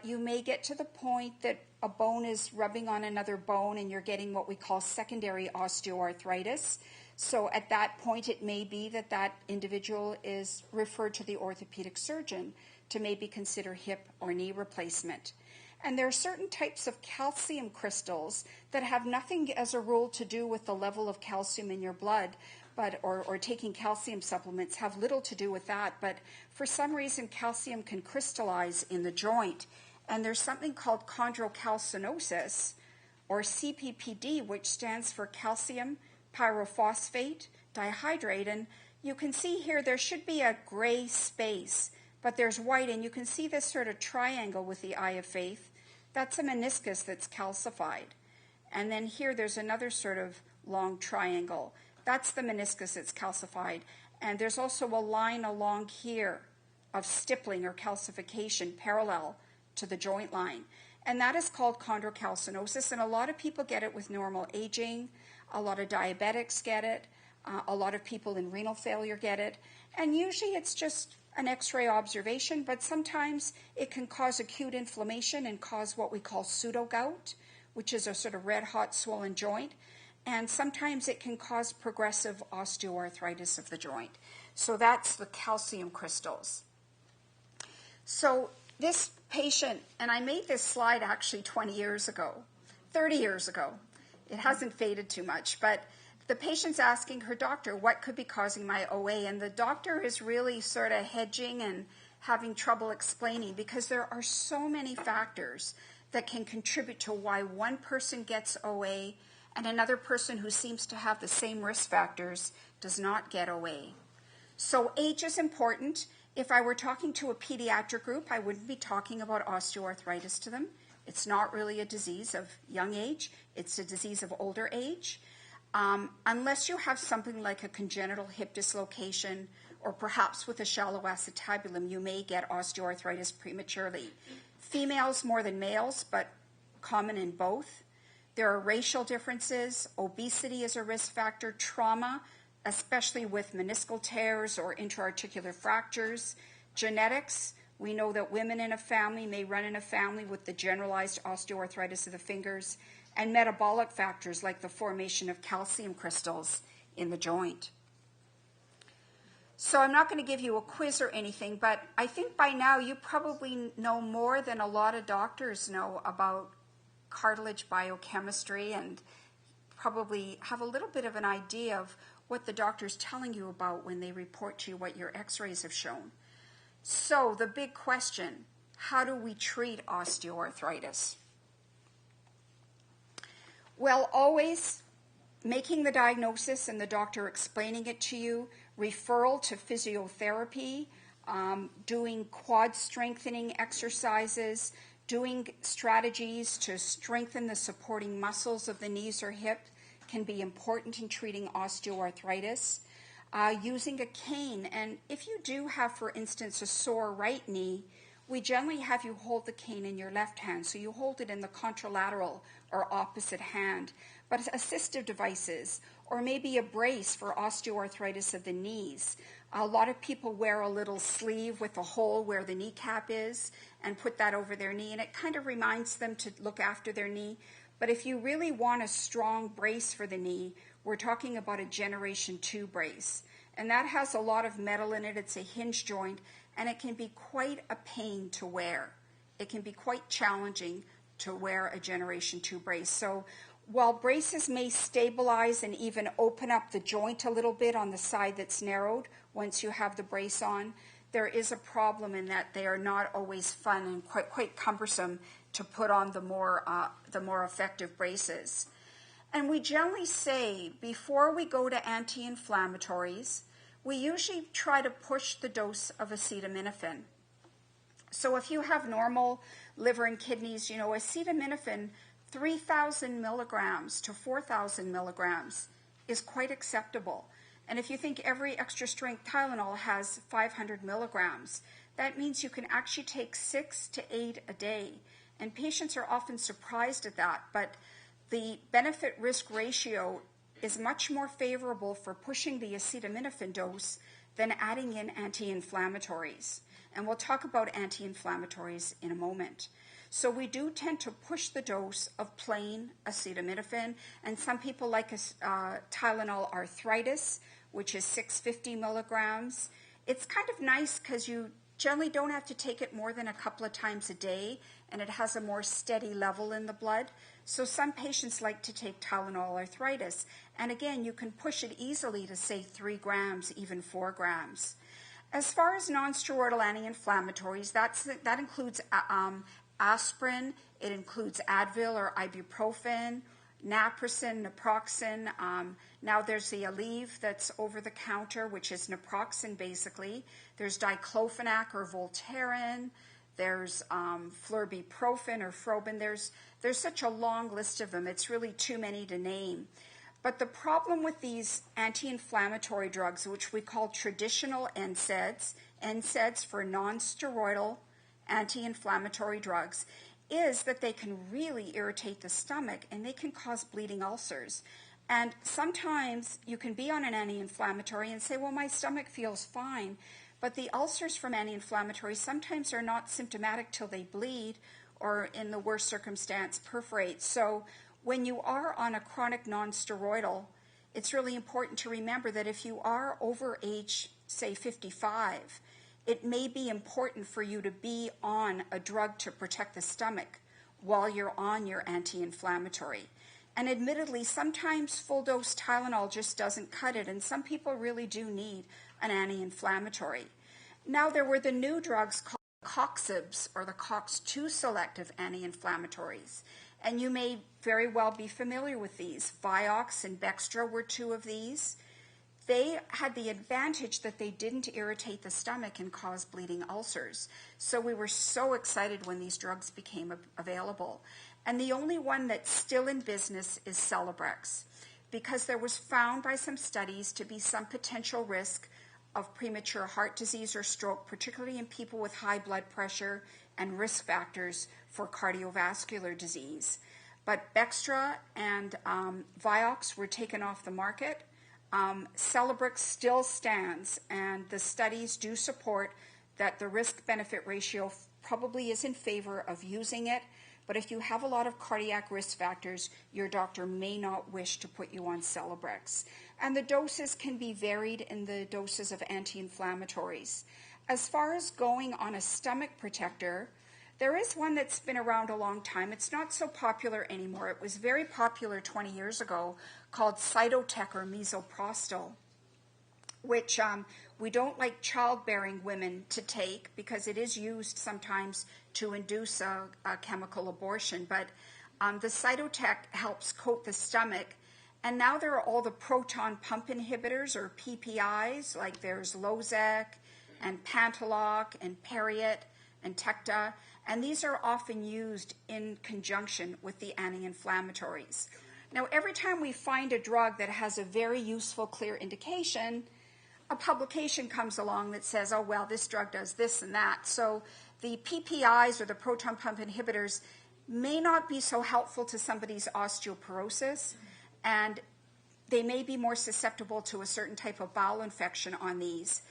you may get to the point that a bone is rubbing on another bone and you're getting what we call secondary osteoarthritis. So at that point, it may be that that individual is referred to the orthopedic surgeon to maybe consider hip or knee replacement. And there are certain types of calcium crystals that have nothing as a rule to do with the level of calcium in your blood, or taking calcium supplements have little to do with that, but for some reason calcium can crystallize in the joint, and there's something called chondrocalcinosis, or CPPD, which stands for calcium pyrophosphate dihydrate, and you can see here there should be a gray space, but there's white, and you can see this sort of triangle with the eye of faith. That's a meniscus that's calcified. And then here there's another sort of long triangle. That's the meniscus that's calcified. And there's also a line along here of stippling or calcification parallel to the joint line. And that is called chondrocalcinosis. And a lot of people get it with normal aging. A lot of diabetics get it. A lot of people in renal failure get it. And usually it's just an x-ray observation, but sometimes it can cause acute inflammation and cause what we call pseudogout, which is a sort of red hot swollen joint. And sometimes it can cause progressive osteoarthritis of the joint. So that's the calcium crystals. So this patient, and I made this slide actually 20 years ago, 30 years ago. It hasn't faded too much, but the patient's asking her doctor, what could be causing my OA? And the doctor is really sort of hedging and having trouble explaining because there are so many factors that can contribute to why one person gets OA and another person who seems to have the same risk factors does not get OA. So age is important. If I were talking to a pediatric group, I wouldn't be talking about osteoarthritis to them. It's not really a disease of young age. It's a disease of older age. Unless you have something like a congenital hip dislocation or perhaps with a shallow acetabulum, you may get osteoarthritis prematurely. Females more than males, but common in both. There are racial differences. Obesity is a risk factor. Trauma, especially with meniscal tears or intra-articular fractures. Genetics, we know that women in a family may run in a family with the generalized osteoarthritis of the fingers, and metabolic factors like the formation of calcium crystals in the joint. So I'm not going to give you a quiz or anything, but I think by now you probably know more than a lot of doctors know about cartilage biochemistry and probably have a little bit of an idea of what the doctor's telling you about when they report to you what your x-rays have shown. So the big question, how do we treat osteoarthritis? Well, always making the diagnosis and the doctor explaining it to you, referral to physiotherapy, doing quad strengthening exercises, doing strategies to strengthen the supporting muscles of the knees or hip can be important in treating osteoarthritis. Using a cane, and if you do have, for instance, a sore right knee, we generally have you hold the cane in your left hand, so you hold it in the contralateral or opposite hand. But assistive devices, or maybe a brace for osteoarthritis of the knees. A lot of people wear a little sleeve with a hole where the kneecap is and put that over their knee, and it kind of reminds them to look after their knee. But if you really want a strong brace for the knee, we're talking about a Generation 2 brace. And that has a lot of metal in it. It's a hinge joint, and it can be quite a pain to wear. It can be quite challenging to wear a Generation 2 brace. So while braces may stabilize and even open up the joint a little bit on the side that's narrowed once you have the brace on, there is a problem in that they are not always fun and quite cumbersome to put on the more effective braces. And we generally say before we go to anti-inflammatories, we usually try to push the dose of acetaminophen. So if you have normal liver and kidneys, acetaminophen, 3,000 milligrams to 4,000 milligrams is quite acceptable. And if you think every extra strength Tylenol has 500 milligrams, that means you can actually take 6 to 8 a day. And patients are often surprised at that, but the benefit-risk ratio is much more favorable for pushing the acetaminophen dose than adding in anti-inflammatories. And we'll talk about anti-inflammatories in a moment. So we do tend to push the dose of plain acetaminophen, and some people like Tylenol arthritis, which is 650 milligrams. It's kind of nice because you generally don't have to take it more than a couple of times a day, and it has a more steady level in the blood. So some patients like to take Tylenol arthritis, and again, you can push it easily to say 3 grams, even 4 grams. As far as non-steroidal anti-inflammatories, that includes aspirin, it includes Advil or ibuprofen, naproxen, naproxen. Now there's the Aleve that's over the counter, which is naproxen basically. There's diclofenac or Voltaren. There's flurbiprofen or Frobin. There's such a long list of them. It's really too many to name. But the problem with these anti-inflammatory drugs, which we call traditional NSAIDs for non-steroidal anti-inflammatory drugs, is that they can really irritate the stomach and they can cause bleeding ulcers. And sometimes you can be on an anti-inflammatory and say, well, my stomach feels fine. But the ulcers from anti-inflammatories sometimes are not symptomatic till they bleed, or in the worst circumstance, perforate. So when you are on a chronic non-steroidal, it's really important to remember that if you are over age, say 55, it may be important for you to be on a drug to protect the stomach while you're on your anti-inflammatory. And admittedly, sometimes full-dose Tylenol just doesn't cut it, and some people really do need an anti-inflammatory. Now, there were the new drugs called COX-IBs, or the COX-2 selective anti-inflammatories, and you may very well be familiar with these. Vioxx and Bextra were two of these. They had the advantage that they didn't irritate the stomach and cause bleeding ulcers. So we were so excited when these drugs became available. And the only one that's still in business is Celebrex, because there was found by some studies to be some potential risk of premature heart disease or stroke, particularly in people with high blood pressure and risk factors for cardiovascular disease. But Bextra and Vioxx were taken off the market. Celebrex still stands, and the studies do support that the risk-benefit ratio probably is in favor of using it. But if you have a lot of cardiac risk factors, your doctor may not wish to put you on Celebrex. And the doses can be varied in the doses of anti-inflammatories. As far as going on a stomach protector, there is one that's been around a long time. It's not so popular anymore. It was very popular 20 years ago, called Cytotec or Misoprostol, which we don't like childbearing women to take because it is used sometimes to induce a chemical abortion. But the Cytotec helps coat the stomach. And now there are all the proton pump inhibitors, or PPIs, like there's Losec and Pantaloc and Periot and Tecta. And these are often used in conjunction with the anti-inflammatories. Now, every time we find a drug that has a very useful, clear indication, a publication comes along that says, oh, well, this drug does this and that. So the PPIs, or the proton pump inhibitors, may not be so helpful to somebody's osteoporosis, and they may be more susceptible to a certain type of bowel infection on these.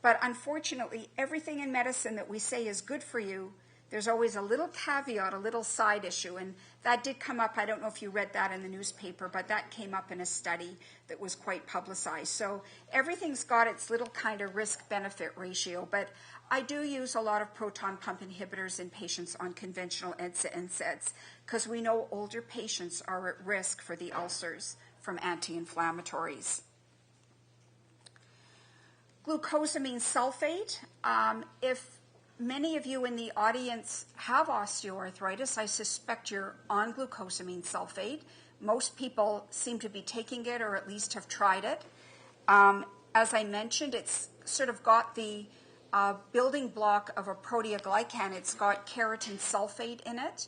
But unfortunately, everything in medicine that we say is good for you, there's always a little caveat, a little side issue, and that did come up. I don't know if you read that in the newspaper, but that came up in a study that was quite publicized. So everything's got its little kind of risk-benefit ratio, but I do use a lot of proton pump inhibitors in patients on conventional NSAIDs because we know older patients are at risk for the ulcers from anti-inflammatories. Glucosamine sulfate. If many of you in the audience have osteoarthritis, I suspect you're on glucosamine sulfate. Most people seem to be taking it, or at least have tried it. As I mentioned, it's sort of got the building block of a proteoglycan. It's got keratin sulfate in it,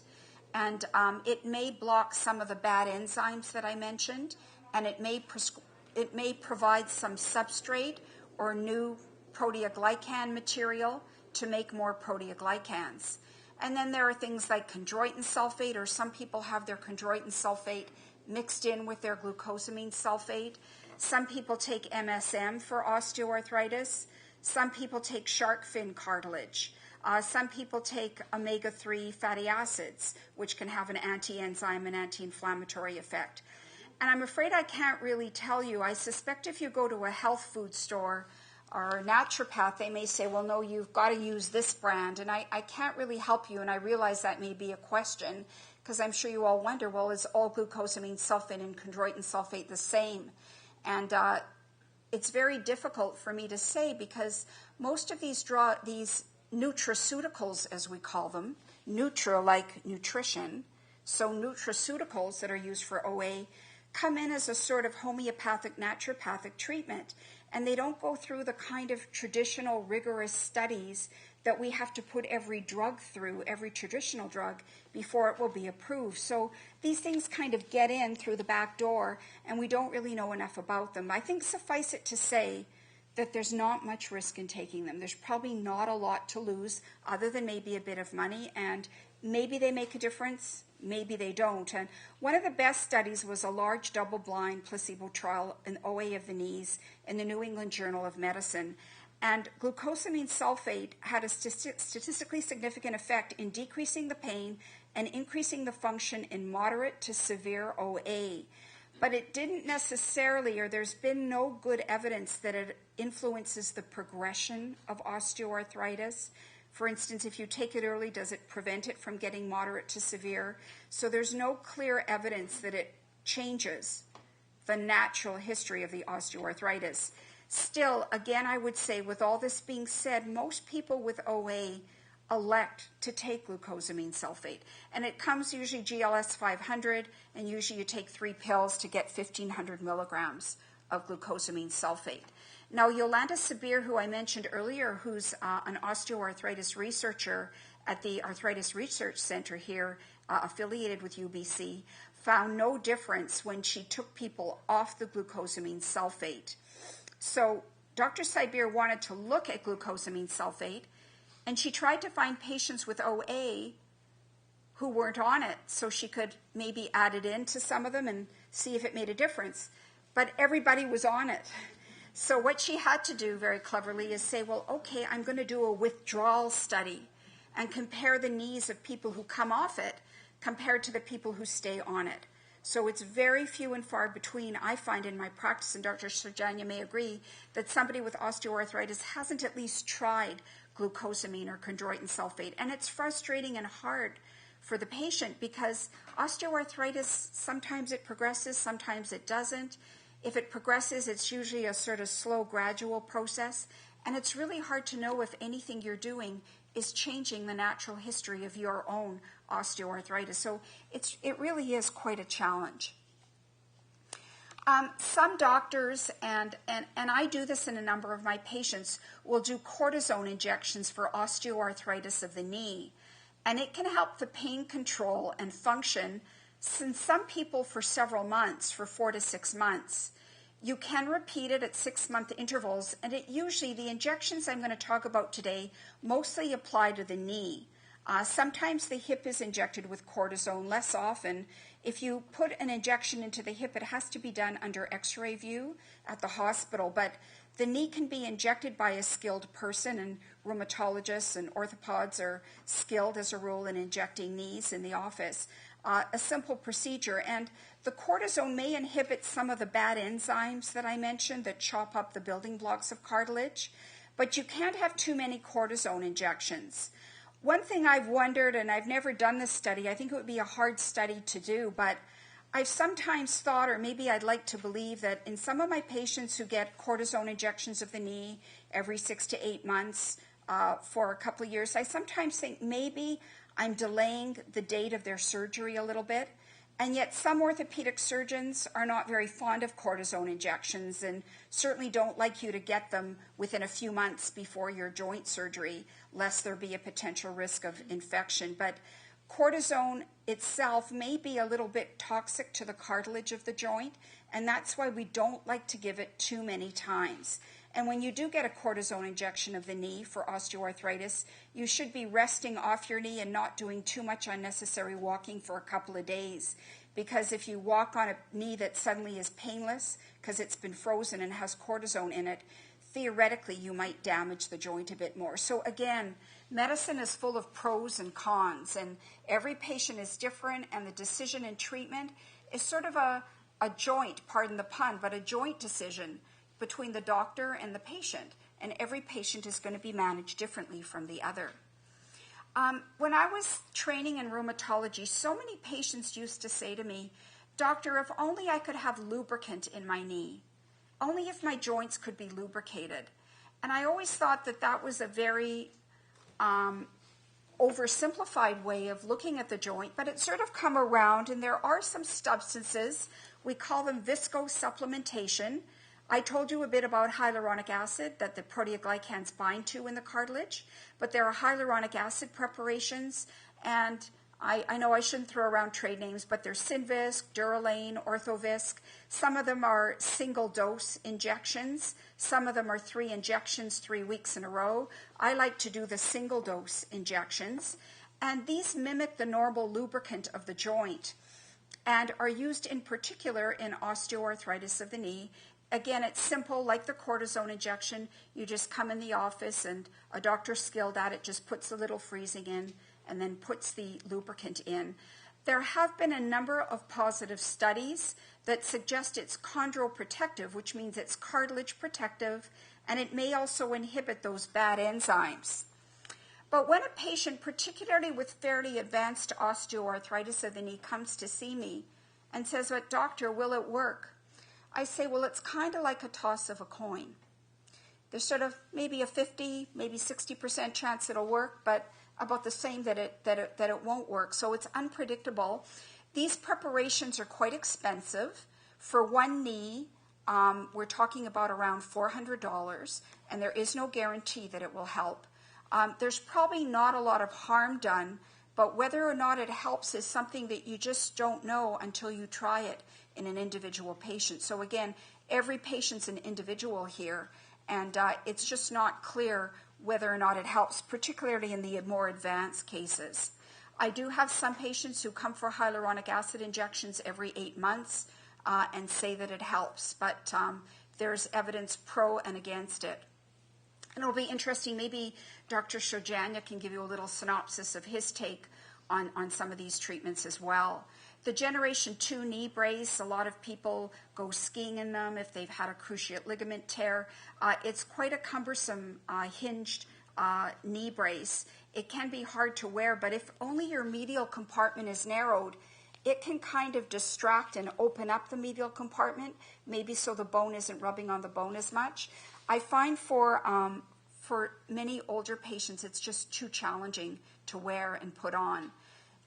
and it may block some of the bad enzymes that I mentioned, and it may provide some substrate or new proteoglycan material to make more proteoglycans. And then there are things like chondroitin sulfate, or some people have their chondroitin sulfate mixed in with their glucosamine sulfate. Some people take MSM for osteoarthritis. Some people take shark fin cartilage. Some people take omega-3 fatty acids, which can have an anti-enzyme and anti-inflammatory effect. And I'm afraid I can't really tell you. I suspect if you go to a health food store or a naturopath, they may say, well, no, you've got to use this brand. And I can't really help you, and I realize that may be a question, because I'm sure you all wonder, well, is all glucosamine sulfate and chondroitin sulfate the same? And it's very difficult for me to say, because most of these nutraceuticals, as we call them, like nutrition, so nutraceuticals that are used for OA come in as a sort of homeopathic, naturopathic treatment, and they don't go through the kind of traditional rigorous studies that we have to put every drug through, every traditional drug, before it will be approved. So these things kind of get in through the back door, and we don't really know enough about them. I think suffice it to say that there's not much risk in taking them. There's probably not a lot to lose other than maybe a bit of money, and maybe they make a difference, maybe they don't. And one of the best studies was a large double-blind placebo trial in OA of the knees in the New England Journal of Medicine. And glucosamine sulfate had a statistically significant effect in decreasing the pain and increasing the function in moderate to severe OA. But it didn't necessarily, or there's been no good evidence that it influences the progression of osteoarthritis. For instance, if you take it early, does it prevent it from getting moderate to severe? So there's no clear evidence that it changes the natural history of the osteoarthritis. Still, again, I would say with all this being said, most people with OA elect to take glucosamine sulfate. And it comes usually GLS 500, and usually you take 3 pills to get 1,500 milligrams of glucosamine sulfate. Now, Yolanda Sabir, who I mentioned earlier, who's an osteoarthritis researcher at the Arthritis Research Center here, affiliated with UBC, found no difference when she took people off the glucosamine sulfate. So Dr. Sabir wanted to look at glucosamine sulfate, and she tried to find patients with OA who weren't on it so she could maybe add it in to some of them and see if it made a difference. But everybody was on it. So what she had to do very cleverly is say, well, okay, I'm going to do a withdrawal study and compare the knees of people who come off it compared to the people who stay on it. So it's very few and far between, I find in my practice, and Dr. Shojania may agree, that somebody with osteoarthritis hasn't at least tried glucosamine or chondroitin sulfate. And it's frustrating and hard for the patient because osteoarthritis, sometimes it progresses, sometimes it doesn't. If it progresses, it's usually a sort of slow, gradual process. And it's really hard to know if anything you're doing is changing the natural history of your own osteoarthritis. So it really is quite a challenge. Some doctors, and I do this in a number of my patients, will do cortisone injections for osteoarthritis of the knee. And it can help the pain control and function in some people for several months, for 4 to 6 months. You can repeat it at 6-month intervals, and it usually, the injections I'm going to talk about today, mostly apply to the knee. Sometimes the hip is injected with cortisone, less often. If you put an injection into the hip, it has to be done under x-ray view at the hospital, but the knee can be injected by a skilled person, and rheumatologists and orthopods are skilled as a rule in injecting knees in the office. A simple procedure, and the cortisone may inhibit some of the bad enzymes that I mentioned that chop up the building blocks of cartilage, but you can't have too many cortisone injections. One thing I've wondered, and I've never done this study, I think it would be a hard study to do, but I've sometimes thought, or maybe I'd like to believe, that in some of my patients who get cortisone injections of the knee every 6 to 8 months for a couple of years, I sometimes think maybe I'm delaying the date of their surgery a little bit. And yet some orthopedic surgeons are not very fond of cortisone injections and certainly don't like you to get them within a few months before your joint surgery, lest there be a potential risk of infection. But cortisone itself may be a little bit toxic to the cartilage of the joint, and that's why we don't like to give it too many times. And when you do get a cortisone injection of the knee for osteoarthritis, you should be resting off your knee and not doing too much unnecessary walking for a couple of days. Because if you walk on a knee that suddenly is painless because it's been frozen and has cortisone in it, theoretically you might damage the joint a bit more. So again, medicine is full of pros and cons, and every patient is different, and the decision in treatment is sort of a joint, pardon the pun, but a joint decision between the doctor and the patient, and every patient is going to be managed differently from the other. When I was training in rheumatology, so many patients used to say to me, "Doctor, if only I could have lubricant in my knee, only if my joints could be lubricated." And I always thought that that was a very oversimplified way of looking at the joint, but it's sort of come around, and there are some substances, we call them viscosupplementation, I told you a bit about hyaluronic acid that the proteoglycans bind to in the cartilage, but there are hyaluronic acid preparations, and I know I shouldn't throw around trade names, but there's Synvisc, Durolane, Orthovisc. Some of them are single dose injections. Some of them are 3 injections 3 weeks in a row. I like to do the single dose injections. And these mimic the normal lubricant of the joint and are used in particular in osteoarthritis of the knee. Again, it's simple, like the cortisone injection. You just come in the office and a doctor skilled at it just puts a little freezing in and then puts the lubricant in. There have been a number of positive studies that suggest it's chondroprotective, which means it's cartilage protective, and it may also inhibit those bad enzymes. But when a patient, particularly with fairly advanced osteoarthritis of the knee, comes to see me and says, "But doctor, will it work?" I say, well, it's kind of like a toss of a coin. There's sort of maybe a 50, maybe 60% chance it'll work, but about the same that it won't work. So it's unpredictable. These preparations are quite expensive. For one knee, we're talking about around $400, and there is no guarantee that it will help. There's probably not a lot of harm done, but whether or not it helps is something that you just don't know until you try it in an individual patient. So again, every patient's an individual here, and it's just not clear whether or not it helps, particularly in the more advanced cases. I do have some patients who come for hyaluronic acid injections every 8 months and say that it helps, but there's evidence pro and against it. And it'll be interesting, maybe Dr. Shojania can give you a little synopsis of his take on some of these treatments as well. The Generation 2 knee brace, a lot of people go skiing in them if they've had a cruciate ligament tear. It's quite a cumbersome hinged knee brace. It can be hard to wear, but if only your medial compartment is narrowed, it can kind of distract and open up the medial compartment, maybe so the bone isn't rubbing on the bone as much. I find for many older patients, it's just too challenging to wear and put on.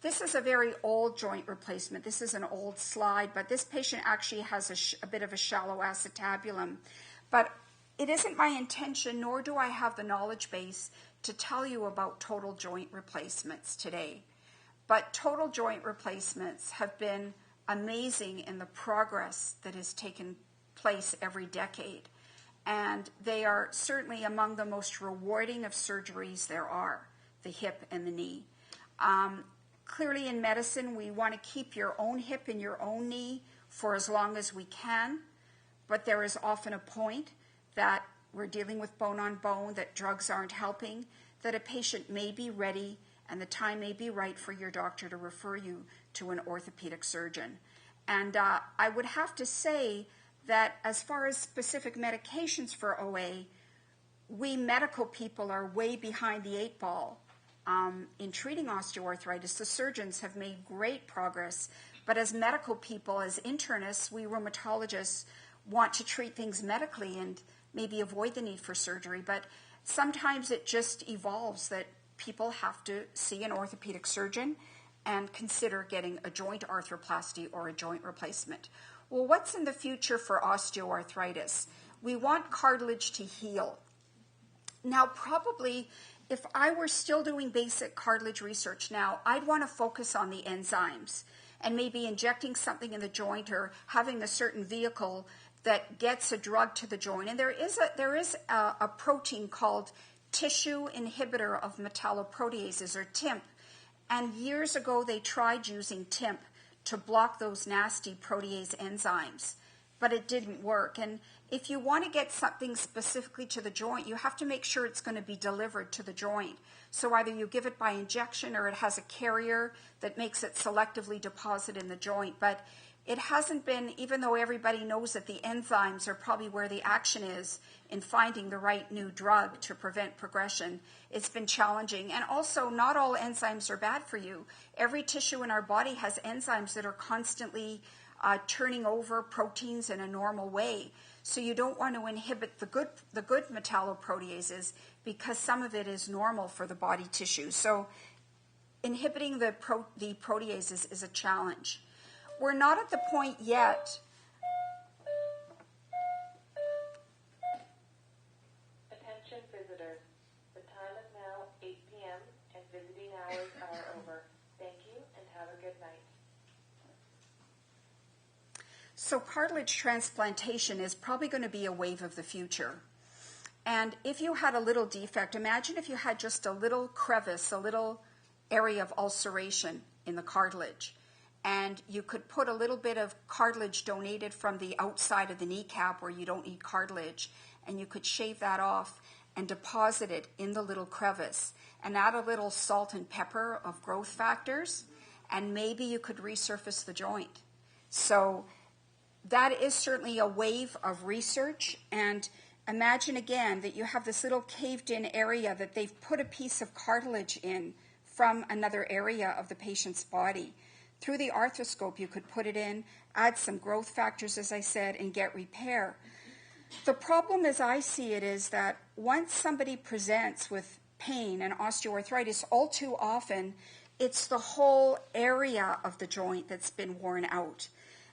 This is a very old joint replacement. This is an old slide, but this patient actually has a bit of a shallow acetabulum. But it isn't my intention, nor do I have the knowledge base to tell you about total joint replacements today. But total joint replacements have been amazing in the progress that has taken place every decade. And they are certainly among the most rewarding of surgeries there are, the hip and the knee. Clearly in medicine, we want to keep your own hip and your own knee for as long as we can, but there is often a point that we're dealing with bone on bone, that drugs aren't helping, that a patient may be ready and the time may be right for your doctor to refer you to an orthopedic surgeon. And I would have to say that as far as specific medications for OA, we medical people are way behind the 8 ball. In treating osteoarthritis. The surgeons have made great progress, but as medical people, as internists, we rheumatologists want to treat things medically and maybe avoid the need for surgery, but sometimes it just evolves that people have to see an orthopedic surgeon and consider getting a joint arthroplasty or a joint replacement. Well, what's in the future for osteoarthritis? We want cartilage to heal. Now, probably if I were still doing basic cartilage research now, I'd want to focus on the enzymes and maybe injecting something in the joint or having a certain vehicle that gets a drug to the joint. And there is a protein called tissue inhibitor of metalloproteases, or TIMP. And years ago, they tried using TIMP to block those nasty protease enzymes, but it didn't work. And if you want to get something specifically to the joint, you have to make sure it's going to be delivered to the joint. So either you give it by injection or it has a carrier that makes it selectively deposit in the joint. But it hasn't been, even though everybody knows that the enzymes are probably where the action is in finding the right new drug to prevent progression, it's been challenging. And also, not all enzymes are bad for you. Every tissue in our body has enzymes that are constantly turning over proteins in a normal way. So you don't want to inhibit the good metalloproteases because some of it is normal for the body tissue. So inhibiting the proteases is a challenge. We're not at the point yet. So cartilage transplantation is probably going to be a wave of the future. And if you had a little defect, imagine if you had just a little crevice, a little area of ulceration in the cartilage, and you could put a little bit of cartilage donated from the outside of the kneecap where you don't need cartilage, and you could shave that off and deposit it in the little crevice and add a little salt and pepper of growth factors, and maybe you could resurface the joint. So that is certainly a wave of research. And imagine again that you have this little caved in area that they've put a piece of cartilage in from another area of the patient's body. Through the arthroscope, you could put it in, add some growth factors, as I said, and get repair. The problem as I see it is that once somebody presents with pain and osteoarthritis, all too often it's the whole area of the joint that's been worn out.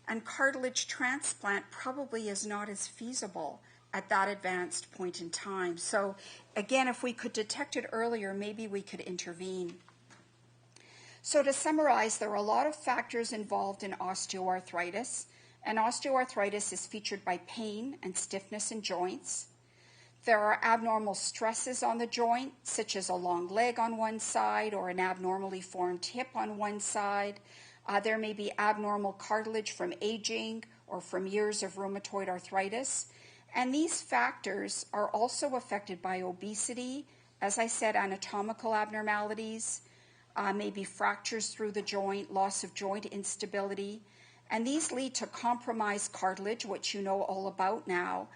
And cartilage transplant probably is not as feasible at that advanced point in time. So again, if we could detect it earlier, maybe we could intervene. So to summarize, there are a lot of factors involved in osteoarthritis, and osteoarthritis is featured by pain and stiffness in joints. There are abnormal stresses on the joint, such as a long leg on one side or an abnormally formed hip on one side. There may be abnormal cartilage from aging or from years of rheumatoid arthritis. And these factors are also affected by obesity, as I said, anatomical abnormalities, maybe fractures through the joint, loss of joint instability. And these lead to compromised cartilage, which you know all about now.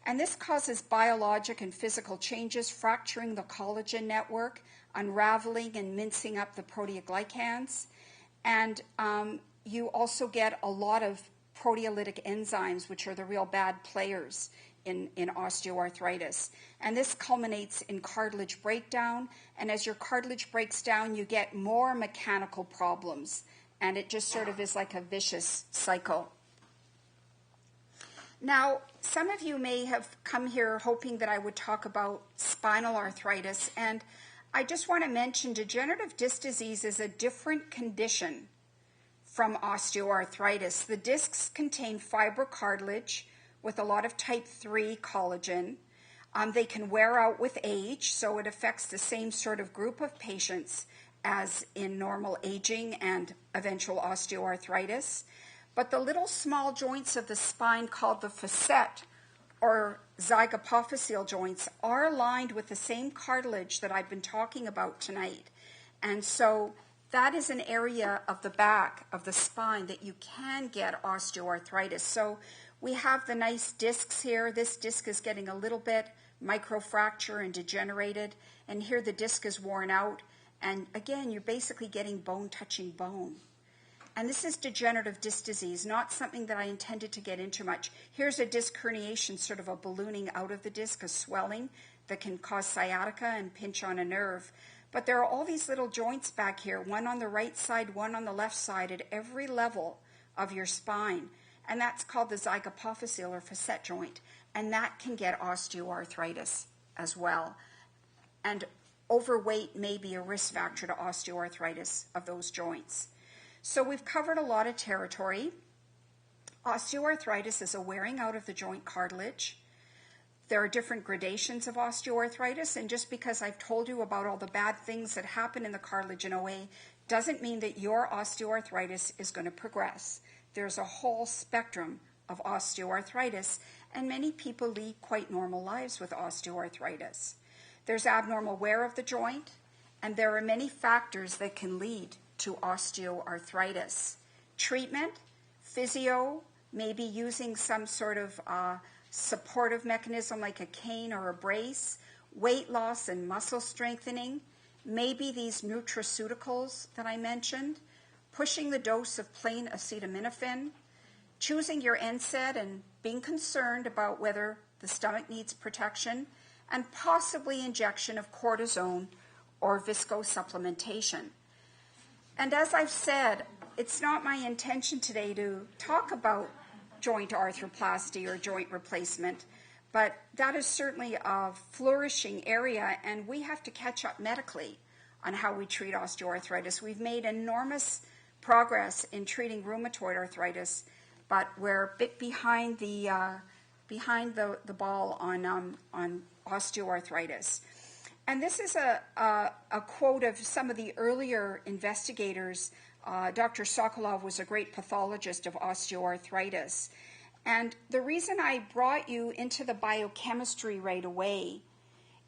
And this causes biologic and physical changes, fracturing the collagen network, unraveling and mincing up the proteoglycans. And you also get a lot of proteolytic enzymes, which are the real bad players in osteoarthritis. And this culminates in cartilage breakdown. And as your cartilage breaks down, you get more mechanical problems. And it just sort of is like a vicious cycle. Now, some of you may have come here hoping that I would talk about spinal arthritis. And I just want to mention degenerative disc disease is a different condition from osteoarthritis. The discs contain fibrocartilage with a lot of type 3 collagen. They can wear out with age, so it affects the same sort of group of patients as in normal aging and eventual osteoarthritis. But the little small joints of the spine called the facet or zygapophyseal joints are lined with the same cartilage that I've been talking about tonight. And so that is an area of the back of the spine that you can get osteoarthritis. So we have the nice discs here. This disc is getting a little bit microfracture and degenerated. And here the disc is worn out. And again, you're basically getting bone touching bone. And this is degenerative disc disease, not something that I intended to get into much. Here's a disc herniation, sort of a ballooning out of the disc, a swelling that can cause sciatica and pinch on a nerve. But there are all these little joints back here, one on the right side, one on the left side, at every level of your spine. And that's called the zygapophyseal or facet joint. And that can get osteoarthritis as well. And overweight may be a risk factor to osteoarthritis of those joints. So we've covered a lot of territory. Osteoarthritis is a wearing out of the joint cartilage. There are different gradations of osteoarthritis, and just because I've told you about all the bad things that happen in the cartilage in OA doesn't mean that your osteoarthritis is going to progress. There's a whole spectrum of osteoarthritis, and many people lead quite normal lives with osteoarthritis. There's abnormal wear of the joint, and there are many factors that can lead to osteoarthritis. Treatment, physio, maybe using some sort of supportive mechanism like a cane or a brace, weight loss and muscle strengthening, maybe these nutraceuticals that I mentioned, pushing the dose of plain acetaminophen, choosing your NSAID and being concerned about whether the stomach needs protection, and possibly injection of cortisone or viscosupplementation. And as I've said, it's not my intention today to talk about joint arthroplasty or joint replacement, but that is certainly a flourishing area, and we have to catch up medically on how we treat osteoarthritis. We've made enormous progress in treating rheumatoid arthritis, but we're a bit behind the ball on osteoarthritis. And this is a quote of some of the earlier investigators. Dr. Sokolov was a great pathologist of osteoarthritis. And the reason I brought you into the biochemistry right away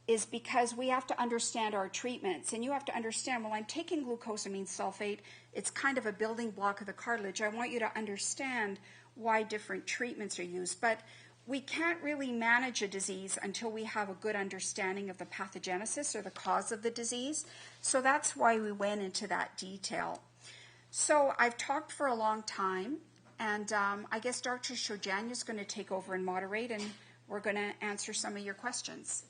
is because we have to understand our treatments. And you have to understand, well, I'm taking glucosamine sulfate. It's kind of a building block of the cartilage. I want you to understand why different treatments are used. But we can't really manage a disease until we have a good understanding of the pathogenesis or the cause of the disease. So that's why we went into that detail. So I've talked for a long time, and I guess Dr. Shojania is going to take over and moderate, and we're going to answer some of your questions.